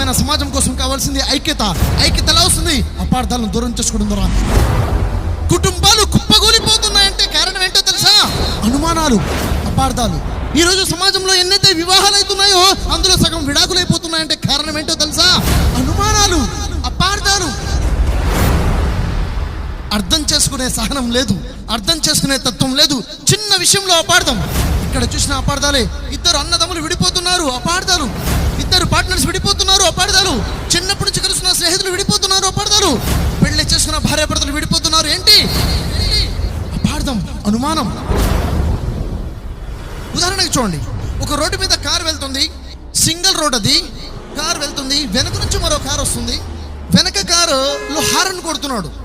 ఆరోగ్యకరమైన సమాజం కోసం కావాల్సింది ఐక్యత. ఐక్యత ఎలా వస్తుంది? అపార్థాలను దూరం చేసుకోవడం ద్వారా. కుటుంబాలు కుప్పగూలిపోతున్నాయంటే కారణం ఏంటో తెలుసా? అనుమానాలు, అపార్థాలు. ఈరోజు సమాజంలో ఎన్నైతే వివాహాలు అవుతున్నాయో అందులో సగం విడాకులు అయిపోతున్నాయంటే కారణం ఏంటో తెలుసా? అనుమానాలు, అపార్థాలు. అర్థం చేసుకునే సహనం లేదు, అర్థం చేసుకునే తత్వం లేదు. చిన్న విషయంలో అపార్థం. ఇక్కడ చూసిన అపార్థాలే. ఇద్దరు అన్నదమ్ములు విడిపోతున్నారు, అపార్థాలు. ఇద్దరు పార్ట్నర్స్ విడిపోతున్నారు, అపార్థాలు. చిన్నప్పటి నుంచి కలుస్తున్న స్నేహితులు విడిపోతున్నారు, అపార్థాలు. పెళ్లి చేసుకున్న భార్యాభర్తలు విడిపోతున్నారు. ఏంటి? అపార్థం, అనుమానం. ఉదాహరణకి చూడండి, ఒక రోడ్డు మీద కారు వెళ్తుంది, సింగిల్ రోడ్ అది. కారు వెళ్తుంది, వెనక నుంచి మరో కారు వస్తుంది. వెనక కారులో హారన్ కొడుతున్నాడు.